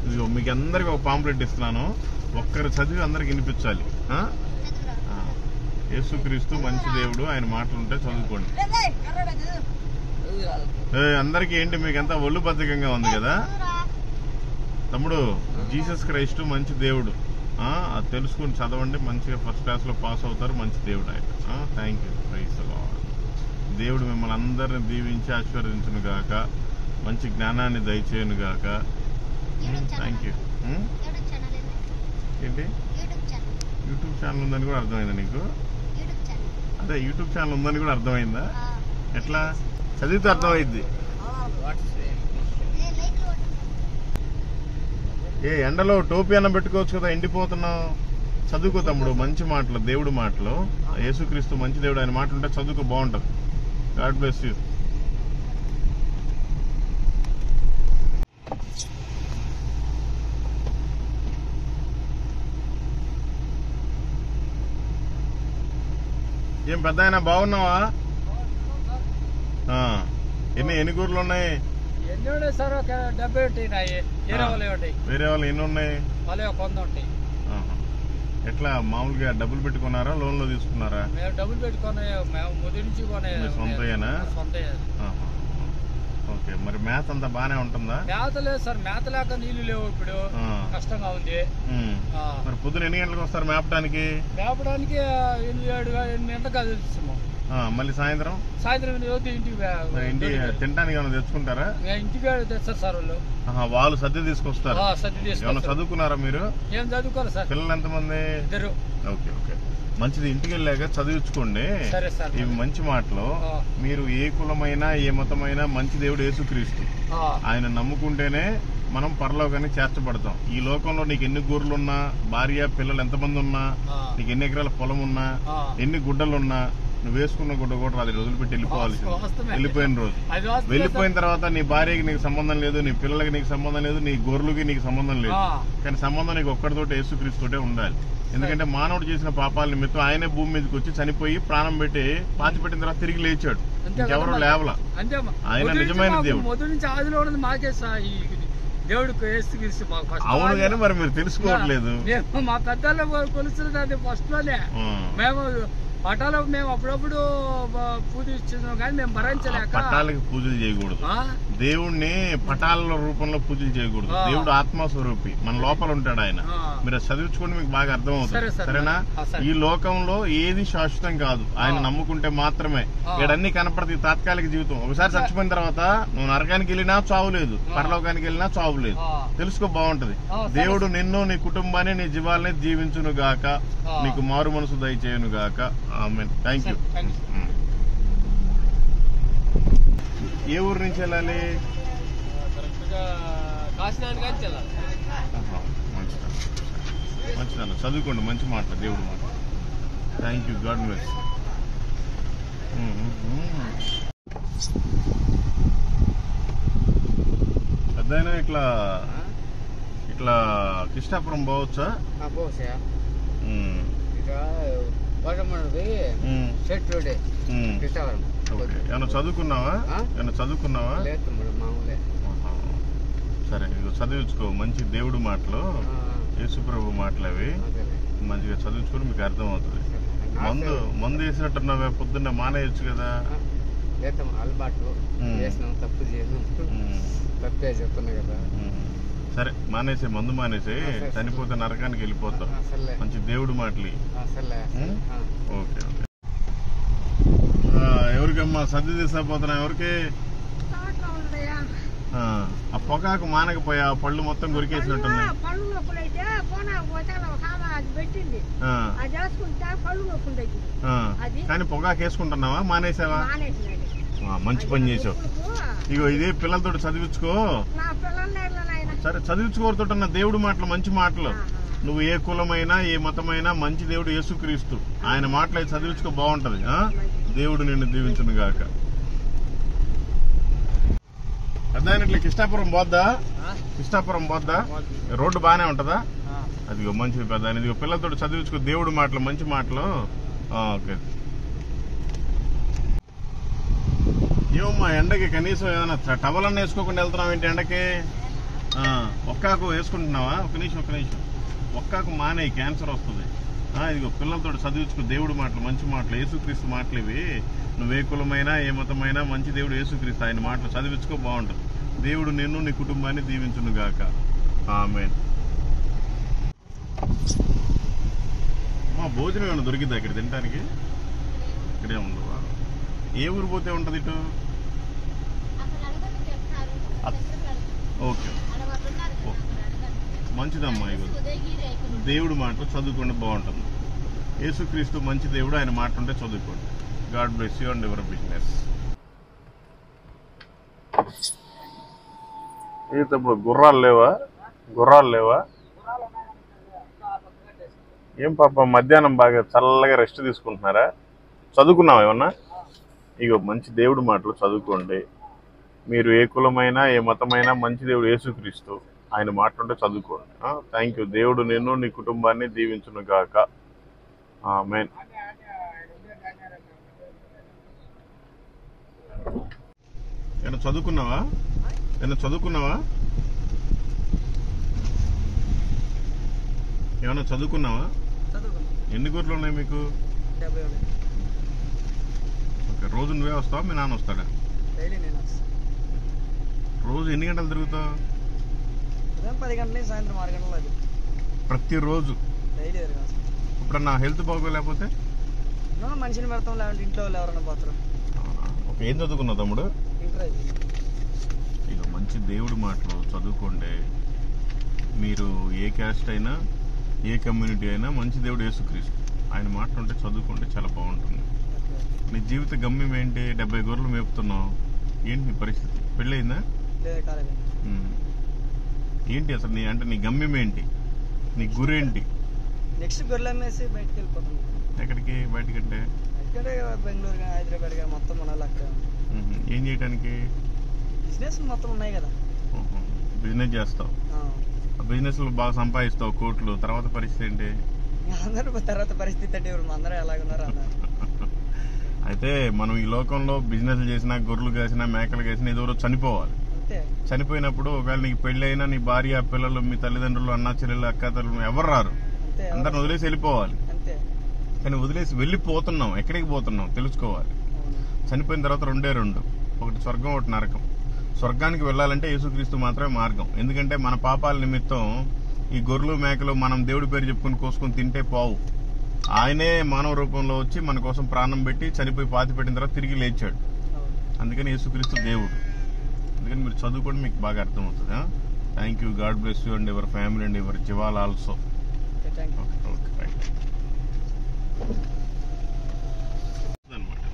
ఇదిగో మీకు అందరికి ఒక పాంప్లెట్ ఇస్తున్నాను, ఒక్కరు చదివి అందరికి వినిపించాలి. యేసుక్రీస్తు మంచి దేవుడు, ఆయన మాటలు ఉంటే చదువుకోండి. అందరికి ఏంటి మీకు ఎంత ఒళ్ళు బద్ధకంగా ఉంది కదా తమ్ముడు? జీసస్ క్రైస్ట్ మంచి దేవుడు, అది తెలుసుకుని చదవండి, మంచిగా ఫస్ట్ క్లాస్ లో పాస్ అవుతారు. మంచి దేవుడు ఆయన. Thank you. Praise the lord. దేవుడు మిమ్మల్ని అందరిని దీవించి ఆశీర్వదించును గాక, మంచి జ్ఞానాన్ని దయచేయును గాక. Thank you. ఏంటి యూట్యూబ్ ఛానల్ ఉందని కూడా అర్థమైందా నీకు? అదే యూట్యూబ్ ఛానల్ ఉందని కూడా అర్థమైందా? ఎట్లా చదివితే అర్థమైంది. ఎండలో టోపీ అన్న పెట్టుకోవచ్చు కదా, ఎండిపోతున్నావు. చదువుకో తమ్ముడు, మంచి మాటలు, దేవుడు మాటలు. యేసుక్రీస్తు మంచి దేవుడు, ఆయన మాటలు ఉంటే చదువుకో, బాగుంటది. God bless you. ఏం పెద్ద ఆయన బాగున్నావా? ఎన్ని కూరలు ఉన్నాయి? ఎన్ని ఉన్నాయి సార్? ఒక 70 ఉంటాయి. వేరే వాళ్ళు ఎన్ని ఉన్నాయి? 100 ఉంటాయి. ఎట్లా మామూలుగా డబ్బులు పెట్టుకున్నారా, లోన్ లో తీసుకున్నారా? మేము డబ్బులు పెట్టుకునే, మేము మొదటి నుంచి సొంతయేనా? ఓకే. మరి మేత అంతా బానే ఉంటుందా? మేత లేదు సార్, మేత లేక నీళ్లు లేవు, ఇప్పుడు కష్టంగా ఉంది. మరి పొద్దున ఎన్ని గంటలకు వస్తారు మేపడానికి? 8 గంటలకు అది ఇస్తాము. మళ్ళీ సాయంత్రం ఇంటికి తినడానికి ఏమైనా తెచ్చుకుంటారా? ఇంటికి తెస్తారు సార్ వాళ్ళు. వాళ్ళు సద్ది తీసుకొస్తారు. ఏమైనా చదువుకున్నారా మీరు? ఏం చదువుకోవాలి సార్. పిల్లలు ఎంతమంది? 2. ఓకే ఓకే, మంచిది. ఇంటికి వెళ్ళాక చదివించుకోండి. ఇవి మంచి మాటలు. మీరు ఏ కులమైనా ఏ మతమైనా మంచి దేవుడు యేసుక్రీస్తు, ఆయన నమ్ముకుంటేనే మనం పరలోకానికి చేర్చబడతాం. ఈ లోకంలో నీకు ఎన్ని గొర్రెలున్నా, భార్య పిల్లలు ఎంతమంది ఉన్నా, నీకు ఎన్ని ఎకరాల పొలం ఉన్నా, ఎన్ని గుడ్డలున్నా, నువ్వు వేసుకున్న గుడ్డ కూడా రాదు, వదిలిపెట్టి వెళ్ళిపోవాలి. వెళ్ళిపోయిన రోజు, వెళ్ళిపోయిన తర్వాత నీ భార్యకి నీకు సంబంధం లేదు, నీ పిల్లలకి నీకు సంబంధం లేదు, నీ గొర్రెలకి నీకు సంబంధం లేదు. కానీ సంబంధం నీకు ఒక్కడితోటి యేసుక్రీస్తుతోటే ఉండాలి. ఎందుకంటే మానవుడు చేసిన పాపాల నిమిత్తం ఆయనే భూమి మీదకి వచ్చి చనిపోయి ప్రాణం పెట్టి పాతి పెట్టిన తర్వాత తిరిగి లేచాడు. ఇంకెవరు లేవలా. ఆయన నిజమైన దేవుడు. అవును, కానీ మరి మీరు తెలుసుకోవట్లేదు. మా పెద్దలు కొలుస్తున్నది ఫస్ట్ లోనే. మేము పటాలకు మేము అప్పుడప్పుడు పూజ ఇస్తున్నాం, కానీ మేము భరించలేక. పటాలకి పూజలు చేయకూడదు, దేవుణ్ణి పటాల రూపంలో పూజలు చేయకూడదు. దేవుడు ఆత్మస్వరూపి, మన లోపల ఉంటాడు ఆయన. మీరు చదివించుకోండి, మీకు బాగా అర్థం అవుతుంది. సరేనా? ఈ లోకంలో ఏది శాశ్వతం కాదు, ఆయన నమ్ముకుంటే మాత్రమే. ఇక్కడన్నీ కనపడతాయి తాత్కాలిక జీవితం. ఒకసారి చచ్చిపోయిన తర్వాత నువ్వు నరకానికి వెళ్ళినా చావు లేదు, పరలోకానికి వెళ్ళినా చావు లేదు. తెలుసుకో, బాగుంటది. దేవుడు నిన్ను, నీ కుటుంబాన్ని, నీ జీవాల్ని దీవించును గాక, నీకు మారు మనసు దయచేయును గాక. ఆమేన్. Thank you. ఏ ఊరు నుంచి వెళ్ళాలి? మంచిదన్న, చదువుకోండి, మంచి మాట, దేవుడు మాట. Thank you. God bless. పెద్దయినా ఇట్లా ఇట్లా కృష్ణాపురం పోవచ్చా? ఏమన్నా చదువుకున్నావా? సరే, చదివించుకో. మంచి దేవుడు మాటలు, యేసుప్రభు మాటలు అవి మంచిగా చదివించుకుని మీకు అర్థం అవుతుంది. మందు వేసినట్టున్నావే, పొద్దున్న మానేయచ్చు కదా. సరే, మానేసే, మందు మానేసే, చనిపోతే నరకానికి వెళ్ళిపోతావు. మంచి దేవుడు మాటలు. Okay okay. ఎవరికమ్మా సర్ది తీసుకుపోతున్నా? ఎవరికి? ఆ పొగాకు మానకపోయా, పళ్ళు మొత్తం కొరికేసినట్టుంది. కానీ పొగాకు వేసుకుంటున్నావా, మానేసావా? మంచి పని చేసావు. ఇగో ఇదే పిల్లలతో చదివించుకో. సరే, చదివించుకోరుతున్న దేవుడు మాటలు, మంచి మాటలు. నువ్వు ఏ కులమైనా ఏ మతమైనా మంచి దేవుడు యేసుక్రీస్తు, ఆయన మాటలు అయితే చదివించుకో, బాగుంటది. దేవుడు నిన్ను దీవించును గాక. అర్థమైనట్లే. కృష్ణాపురం పోద్దా? కృష్ణాపురం పోద్దా? రోడ్డు బానే ఉంటదా? అదిగో మంచిది పెద్ద ఆయన. ఇదిగో పిల్లలతో చదివించుకో దేవుడి మాటలు, మంచి మాటలు. ఓకే. ఏమమ్మా ఎండకి కనీసం ఏమైనా టవలన్నా వేసుకోకుండా వెళ్తున్నావు ఏంటి ఎండకి? ఒక్కాకు వేసుకుంటున్నావా? ఒక నిమిషం. ఒక్కాకు మానే, క్యాన్సర్ వస్తుంది. ఇదిగో పిల్లలతో చదివించుకో దేవుడి మాటలు, మంచి మాటలు, యేసుక్రీస్తు మాటలు ఇవి. నువ్వు ఏ కులమైనా ఏ మతమైనా మంచి దేవుడు యేసుక్రీస్తు, ఆయన మాటలు చదివించుకో, బాగుంటుంది. దేవుడు నిన్ను నీ కుటుంబాన్ని దీవించును గాక. ఆమేన్. మా భోజనం ఏమైనా దొరికిందా ఇక్కడ తినడానికి? ఇక్కడే ఉండవా? ఏ ఊరు పోతే ఉంటుంది ఇటు? ఓకే, మంచిదమ్మా. ఇవ్వదు దేవుడు మాటలు చదువుకోండి, బాగుంటుంది. యేసుక్రీస్తు మంచి దేవుడు, ఆయన మాట ఉంటే చదువుకోండి. God bless you and your business. ఇప్పుడు గుర్రాలు లేవా? ఏం పాప మధ్యాహ్నం బాగా చల్లగా రెస్ట్ తీసుకుంటున్నారా? చదువుకున్నావా ఏమన్నా? ఇగో మంచి దేవుడి మాటలు చదువుకోండి. మీరు ఏ కులమైనా ఏ మతమైనా మంచి దేవుడు యేసుక్రీస్తు, ఆయన మాటలుంటే చదువుకోండి. Thank you. దేవుడు నిన్ను నీ కుటుంబాన్ని దీవించును గాక. ఆమేన్. ఏమన్నా చదువుకున్నావా? ఏమన్నా చదువుకున్నావా? ఎన్ని గొర్రెలు ఉన్నాయి మీకు? ఓకే. రోజు నువ్వే వస్తావా, మీ నాన్న వస్తాడా? రోజు ఎన్ని గంటలు తిరుగుతావు? 10 గంటల నుంచి సాయంత్రం 6 గంటల. ప్రతిరోజు? ఇప్పుడు నా హెల్త్ బాగోలేకపోతే మనిషిని పెడతాం, లేదంటే ఇంట్లో ఎవరైనా పోతారు. ఓకే. ఏం చదువుకున్నావు తమ్ముడు? ఇక మంచి దేవుడి మాటలు చదువుకోండి. మీరు ఏ క్యాస్ట్ అయినా ఏ కమ్యూనిటీ అయినా మంచి దేవుడు యేసుక్రీస్తు, ఆయన మాటలు ఉంటే చదువుకుంటే చాలా బాగుంటుంది. నీ జీవిత గమ్యం ఏంటి? 70 గొర్రెలు మేపుతున్నావు. ఏంటి నీ పరిస్థితి? పెళ్ళయిందా? ఏంటి అసలు నీ గమ్యం ఏంటి? నీ గురేంటి? నెక్స్ట్ గొర్రెలు అమ్మేసి బయటకు వెళ్ళిపోతాం. ఎక్కడికి? బయటకంటే బెంగళూరు కానీ హైదరాబాద్ కానీ మొత్తం మన అక్కడ. ఏం చేయడానికి? బిజినెస్ మొత్తం ఉన్నాయి కదా. బిజినెస్ చేస్తావు, బిజినెస్ లో బాగా సంపాదిస్తావు కోట్లు. తర్వాత పరిస్థితి ఏంటి? అందరూ తర్వాత పరిస్థితి అంటే అందరూ ఎలాగున్నారు అన్నారు. అయితే మనం ఈ లోకంలో బిజినెస్ చేసినా, గొర్రెలు కాసినా, మేకలు కాసినా ఏదో రోజు చనిపోవాలి. చనిపోయినప్పుడు ఒకవేళ నీకు పెళ్లి అయినా నీ భార్య, పిల్లలు, మీ తల్లిదండ్రులు, అన్న చెల్లెలు, అక్క తల్లులు ఎవరు రారు. అందరిని వదిలేసి వెళ్ళిపోవాలి. కానీ వదిలేసి వెళ్ళిపోతున్నాం, ఎక్కడికి పోతున్నాం తెలుసుకోవాలి. చనిపోయిన తర్వాత 2 ఒకటి స్వర్గం, ఒకటి నరకం. స్వర్గానికి వెళ్ళాలంటే యేసుక్రీస్తు మాత్రమే మార్గం. ఎందుకంటే మన పాపాల నిమిత్తం ఈ గొర్రెలు మేకలు మనం దేవుడి పేరు చెప్పుకొని కోసుకొని తింటే పోవు. ఆయనే మానవ రూపంలో వచ్చి మన కోసం ప్రాణం పెట్టి చనిపోయి పాతి పెట్టిన తర్వాత తిరిగి లేచాడు. అందుకని యేసుక్రీస్తు దేవుడు. అందుకని మీరు చదువుకోండి, మీకు బాగా అర్థమవుతుంది. Thank you. God bless you and your family and your జివాల్ ఆల్సో. అనమాట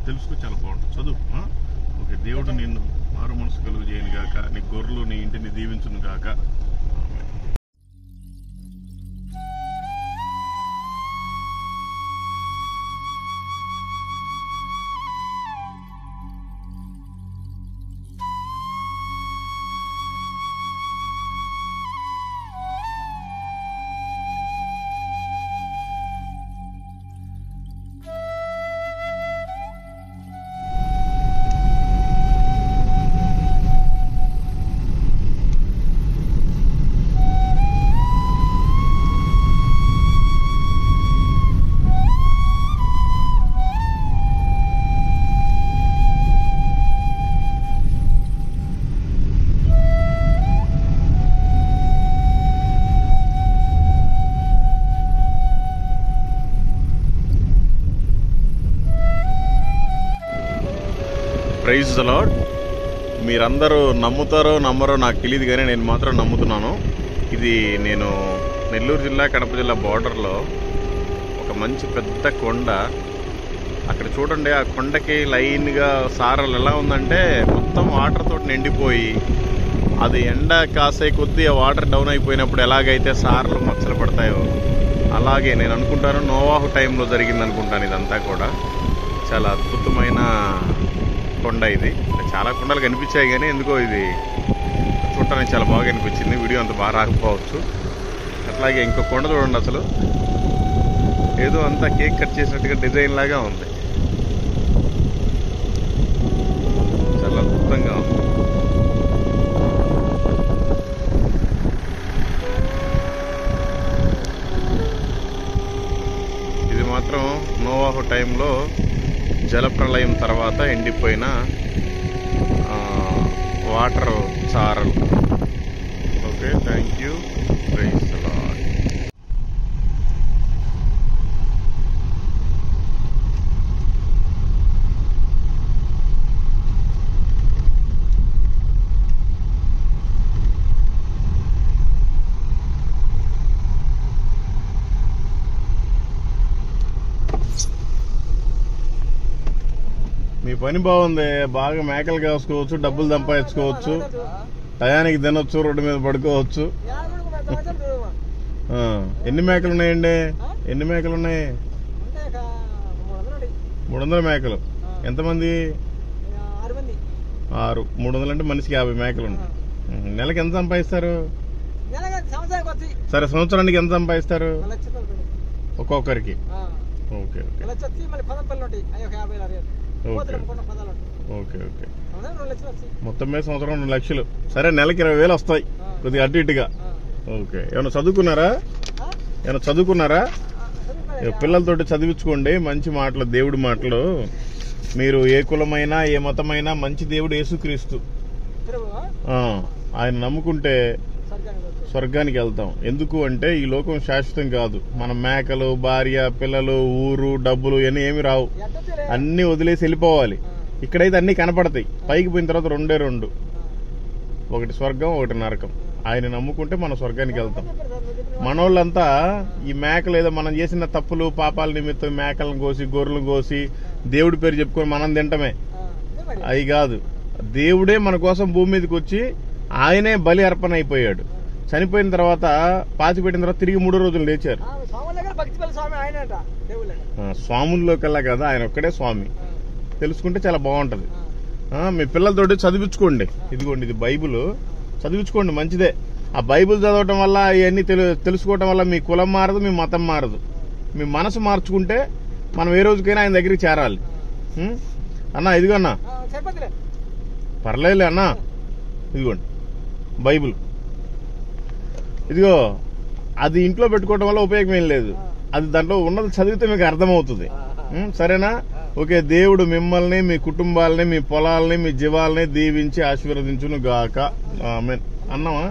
తెలుసుకో, చాలా బాగుంటుంది. చదువు. ఓకే. దేవుడు నిన్ను మారు మనసు కలుగు చేయను గాక, నీ గొర్రెలు నీ ఇంటిని దీవించును గాక. Praise the Lord. మీరందరూ నమ్ముతారో నమ్మరో నాకు తెలియదు, కానీ నేను మాత్రం నమ్ముతున్నాను. ఇది నేను నెల్లూరు జిల్లా కడప జిల్లా బార్డర్లో ఒక మంచి పెద్ద కొండ. అక్కడ చూడండి, ఆ కొండకి లైన్గా సారలు ఎలా ఉందంటే మొత్తం వాటర్ తోటి నిండిపోయి, అది ఎండ కాసే కొద్దీ ఆ వాటర్ డౌన్ అయిపోయినప్పుడు ఎలాగైతే సారలు మచ్చలు పడతాయో అలాగే నేను అనుకుంటాను నోవాహు టైంలో జరిగింది అనుకుంటాను. ఇదంతా కూడా చాలా అద్భుతమైన కొండ. ఇది చాలా కొండలు కనిపించాయి, కానీ ఎందుకో ఇది చూడటానికి చాలా బాగా అనిపించింది. వీడియో అంత బాగా రాకపోవచ్చు. అట్లాగే ఇంకో కొండ చూడండి, అసలు ఏదో అంతా కేక్ కట్ చేసినట్టుగా డిజైన్ లాగా ఉంది, చాలా అద్భుతంగా ఉంది. ఇది మాత్రం నోవాహు టైంలో జలప్రళయం తర్వాత ఎండిపోయిన వాటర్ చారలు. Okay, thank you, praise the Lord. మీ పని బాగుంది, బాగా మేకలు కాసుకోవచ్చు, డబ్బులు సంపాదించుకోవచ్చు, టయానికి తినొచ్చు, రోడ్డు మీద పడుకోవచ్చు. ఎన్ని మేకలు ఉన్నాయండి? ఎన్ని మేకలు ఉన్నాయి? 300 మేకలు. ఎంతమంది? 6. 300 అంటే మనిషికి 50 మేకలు ఉన్నాయి. నెలకి ఎంత సంపాదిస్తారు? సరే, సంవత్సరానికి ఎంత సంపాదిస్తారు ఒక్కొక్కరికి? Okay okay okay okay. మొత్తం మీద సంవత్సరం 2 లక్షలు. సరే, నెలకి 20,000 వస్తాయి, కొద్దిగా అటు ఇటుగా. ఓకే. ఏమైనా చదువుకున్నారా? పిల్లలతోటి చదివించుకోండి మంచి మాటలు, దేవుడి మాటలు. మీరు ఏ కులమైనా ఏ మతమైనా మంచి దేవుడు యేసుక్రీస్తు, ఆయన నమ్ముకుంటే స్వర్గానికి వెళ్తాం. ఎందుకు అంటే ఈ లోకం శాశ్వతం కాదు. మన మేకలు, భార్య, పిల్లలు, ఊరు, డబ్బులు ఇవన్నీ ఏమి రావు, అన్ని వదిలేసి వెళ్ళిపోవాలి. ఇక్కడైతే అన్ని కనపడతాయి, పైకి పోయిన తర్వాత 2 ఒకటి స్వర్గం, ఒకటి నరకం. ఆయన నమ్ముకుంటే మనం స్వర్గానికి వెళ్తాం. మనోళ్ళంతా ఈ మేకలు ఏదో మనం చేసిన తప్పులు పాపాల నిమిత్తం మేకలను కోసి గొర్రెలను కోసి దేవుడి పేరు చెప్పుకొని మనం తింటమే, అవి కాదు. దేవుడే మన కోసం భూమి మీదకి వచ్చి ఆయనే బలి అర్పణ అయిపోయాడు. చనిపోయిన తర్వాత పాతిపెట్టిన తర్వాత తిరిగి 3 రోజులు లేచారు. స్వాముల్లో కల్లా కదా, ఆయన ఒక్కడే స్వామి. తెలుసుకుంటే చాలా బాగుంటది. మీ పిల్లలతోటి చదివించుకోండి. ఇదిగోండి, ఇది బైబుల్, చదివించుకోండి, మంచిదే. ఆ బైబుల్ చదవటం వల్ల ఇవన్నీ తెలుసుకోవటం వల్ల మీ కులం మారదు, మీ మతం మారదు. మీ మనసు మార్చుకుంటే మనం ఏ రోజుకైనా ఆయన దగ్గరికి చేరాలి. అన్నా, ఇదిగో అన్నా, పర్లేదులే అన్నా, ఇదిగోండి బైబుల్. ఇదిగో, అది ఇంట్లో పెట్టుకోవటం వల్ల ఉపయోగం ఏం లేదు, అది దాంట్లో ఉన్నది చదివితే మీకు అర్థమవుతుంది. సరేనా? ఓకే. దేవుడు మిమ్మల్ని, మీ కుటుంబాలని, మీ పొలాలని, మీ జీవాలని దీవించి ఆశీర్వదించును గాక. ఆమేన్. అన్నావా?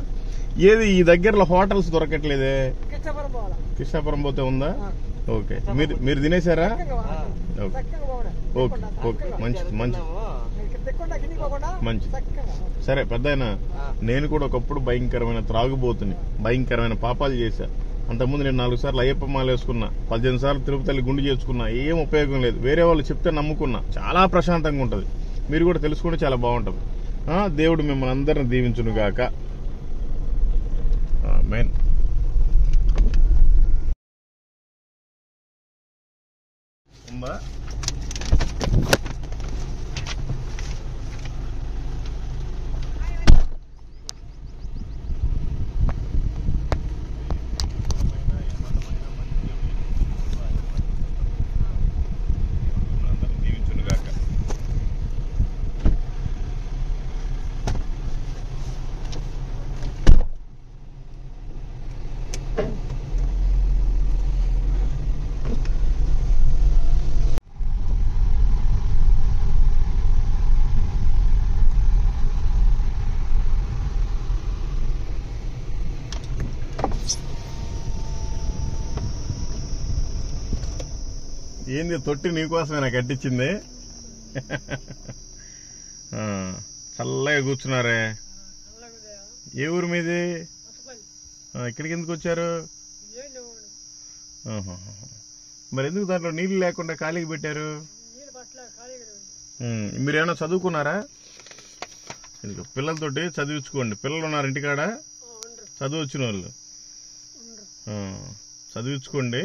ఏది ఈ దగ్గరలో హోటల్స్ దొరకట్లేదే? కృష్ణాపురం పోతే ఉందా? ఓకే. మీరు తినేశారా? ఓకే ఓకే, మంచిది మంచిది మంచిది. సరే పెద్దాయన, నేను కూడా ఒకప్పుడు భయంకరమైన త్రాగుబోతుని, భయంకరమైన పాపాలు చేశా. అంతకుముందు నేను 4 సార్లు అయ్యప్ప మాల వేసుకున్నా, 18 సార్లు తిరుపతి గుండు చేసుకున్నా, ఏం ఉపయోగం లేదు. వేరే వాళ్ళు చెప్తే నమ్ముకున్నా, చాలా ప్రశాంతంగా ఉంటది. మీరు కూడా తెలుసుకుంటే చాలా బాగుంటది. దేవుడు మిమ్మల్ని అందరిని దీవించును గాక. ఆమేన్. ఉందా? ఏంది తొట్టి నీకోసమే నాకు కట్టించింది? చల్లగా కూర్చున్నారే. ఏ ఊరు మీది? ఇక్కడికి ఎందుకు వచ్చారు? మరి ఎందుకు దాంట్లో నీళ్లు లేకుండా ఖాళీకి పెట్టారు? మీరేమన్నా చదువుకున్నారా? పిల్లలతోటి చదివించుకోండి. పిల్లలు ఉన్నారు ఇంటికాడ? చదువు వచ్చిన వాళ్ళు చదివించుకోండి.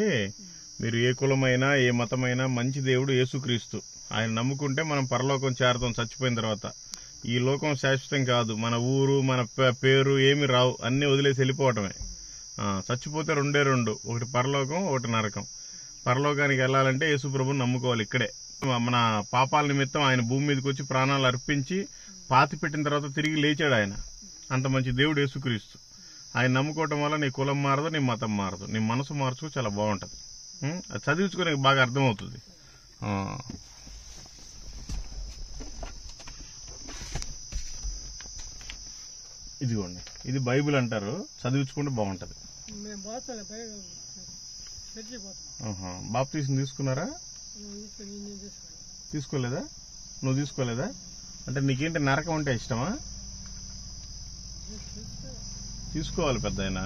మీరు ఏ కులమైనా ఏ మతమైనా మంచి దేవుడు యేసుక్రీస్తు, ఆయన నమ్ముకుంటే మనం పరలోకం చేరతాం చచ్చిపోయిన తర్వాత. ఈ లోకం శాశ్వతం కాదు. మన ఊరు, మన పేరు ఏమి రావు, అన్ని వదిలేసి వెళ్ళిపోవటమే. చచ్చిపోతే రెండే రెండు, ఒకటి పరలోకం, ఒకటి నరకం. పరలోకానికి వెళ్ళాలంటే యేసు ప్రభుని నమ్ముకోవాలి. ఇక్కడే మన పాపాల నిమిత్తం ఆయన భూమి మీదకి వచ్చి ప్రాణాలు అర్పించి పాతి పెట్టిన తర్వాత తిరిగి లేచాడు ఆయన. అంత మంచి దేవుడు యేసుక్రీస్తు. ఆయన నమ్ముకోవటం వల్ల నీ కులం మారదు, నీ మతం మారదు, నీ మనసు మార్చుకో, చాలా బాగుంటది. అది చదివించుకునే బాగా అర్థమవుతుంది. ఇదిగోండి, ఇది బైబిల్ అంటారు, చదివించుకుంటే బాగుంటది. బాప్తీసం తీసుకున్నారా? తీసుకోలేదా? నువ్వు తీసుకోలేదా? అంటే నీకేంటి నరకం అంటే ఇష్టమా? తీసుకోవాలి పెద్దాయన.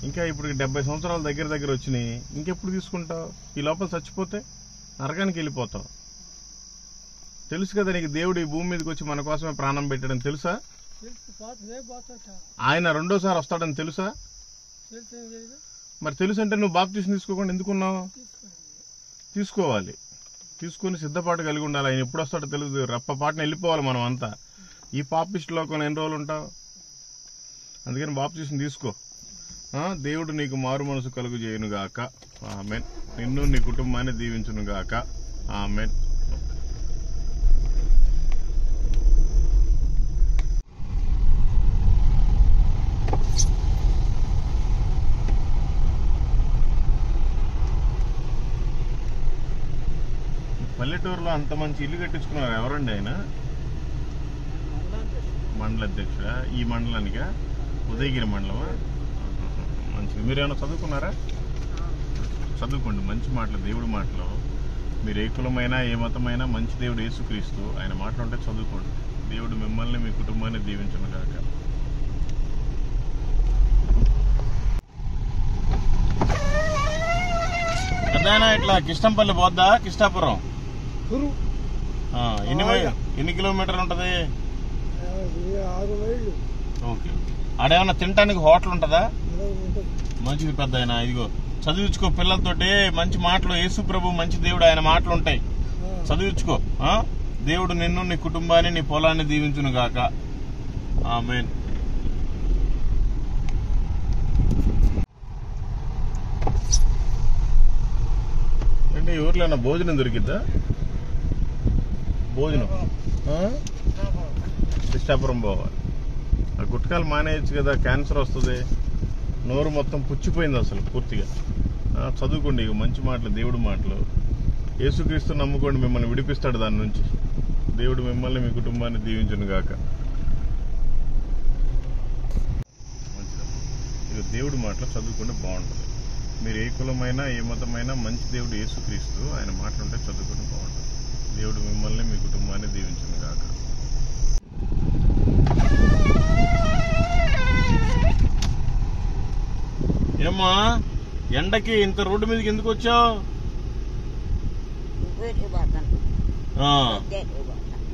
ఇంకా ఇప్పుడు 70 సంవత్సరాల దగ్గర వచ్చినాయి, ఇంకెప్పుడు తీసుకుంటావు? ఈ లోపల చచ్చిపోతే నరకానికి వెళ్ళిపోతావు. తెలుసు కదా నీకు, దేవుడు ఈ భూమి మీదకి వచ్చి మన కోసమే ప్రాణం పెట్టాడని తెలుసా? ఆయన రెండోసారి వస్తాడని తెలుసా? మరి తెలుసు అంటే నువ్వు బాప్తీసం తీసుకోకుండా ఎందుకున్నావు? తీసుకోవాలి. తీసుకుని సిద్ధపాటు కలిగి ఉండాలి. ఆయన ఎప్పుడు వస్తాడో తెలియదు, రెప్పపాటున వెళ్ళిపోవాలి మనం అంతా. ఈ పాపిస్ట్ లోకంలో ఎన్ని రోజులు ఉంటావు? అందుకని బాప్తీసం తీసుకో. దేవుడు నీకు మారు మనసు కలుగు చేయనుగాక. ఆమేన్. నిన్ను నీ కుటుంబాన్ని దీవించునుగాక. ఆమేన్. పల్లెటూరులో అంత మంచి ఇల్లు కట్టించుకున్నారు ఎవరండి ఆయన? మండల అధ్యక్షుడా? ఈ మండలానికా? ఉదయగిరి మండలమా? మంచిది. మీరేమైనా చదువుకున్నారా? చదువుకోండి. మంచి మాటలు, దేవుడి మాటలు. మీరు ఏ కులమైనా ఏ మతమైనా మంచి దేవుడు యేసుక్రీస్తు, ఆయన మాటలు ఉంటే చదువుకోండి. దేవుడు మిమ్మల్ని మీ కుటుంబాన్ని దీవించును గాక. పెద్దాయన ఇట్లా కిష్టంపల్లి పోద్దా? కిష్టాపురం ఎన్ని కిలోమీటర్లు ఉంటది? 6 మైళ్ళు. ఓకే. ఆడేమన్నా తినడానికి హోటల్ ఉంటదా? మంచిది పెద్దాయన. ఇదిగో చదివించుకో పిల్లలతోటి మంచి మాటలు. యేసు ప్రభు మంచి దేవుడు, ఆయన మాటలు ఉంటాయి, చదివించుకో. దేవుడు నిన్ను, నీ కుటుంబాన్ని, నీ పొలాన్ని దీవించును గాక. ఆమేన్. అంటే ఈ ఊర్లో భోజనం దొరికిద్దా? భోజనం కృష్ణాపురం పోవాలి. ఆ గుట్కాలు మానేయచ్చు కదా, క్యాన్సర్ వస్తుంది. నోరు మొత్తం పుచ్చిపోయింది అసలు పూర్తిగా. చదువుకోండి ఇక మంచి మాటలు, దేవుడి మాటలు. యేసుక్రీస్తు నమ్ముకోండి, మిమ్మల్ని విడిపిస్తాడు దాని నుంచి. దేవుడు మిమ్మల్ని మీ కుటుంబాన్ని దీవించును గాక. మంచిదమ్మా. ఇక దేవుడి మాటలు చదువుకుంటే బాగుంటుంది. మీరు ఏ కులమైనా ఏ మతమైనా మంచి దేవుడు యేసుక్రీస్తు, ఆయన మాటలుంటే చదువుకుంటే బాగుంటుంది. దేవుడు మిమ్మల్ని మీ కుటుంబాన్ని దీవించును గాక. ఏమ్మా ఎండకి ఇంత రోడ్డు మీదకి ఎందుకు వచ్చావు?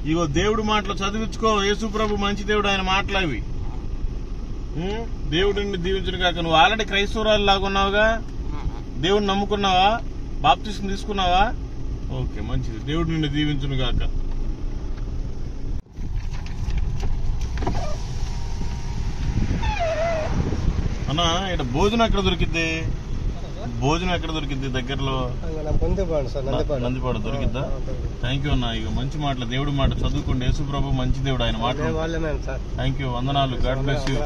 ఇగో దేవుడి మాటలు చదివించుకో. యేసు ప్రభు మంచి దేవుడు, ఆయన మాటలు అవి. దేవుడిని దీవించును కాక. నువ్వు ఆల్రెడీ క్రైస్తవురాలు లాగున్నావుగా, దేవుడిని నమ్ముకున్నావా? బాప్తిసం తీసుకున్నావా? ఓకే, మంచిది. దేవుడు నిన్ను దీవించును గాక. అన్నా ఇక్కడ భోజనం ఎక్కడ దొరికిద్ది? భోజనం ఎక్కడ దొరికిద్ది? దగ్గరలో నందిపాడు దొరికిద్దా? థ్యాంక్ యూ అన్న. ఇక మంచి మాటలు, దేవుడి మాట చదువుకోండి. యేసు ప్రభు మంచి దేవుడు, ఆయన మాట. థ్యాంక్ యూ, వందనాలు. God bless you.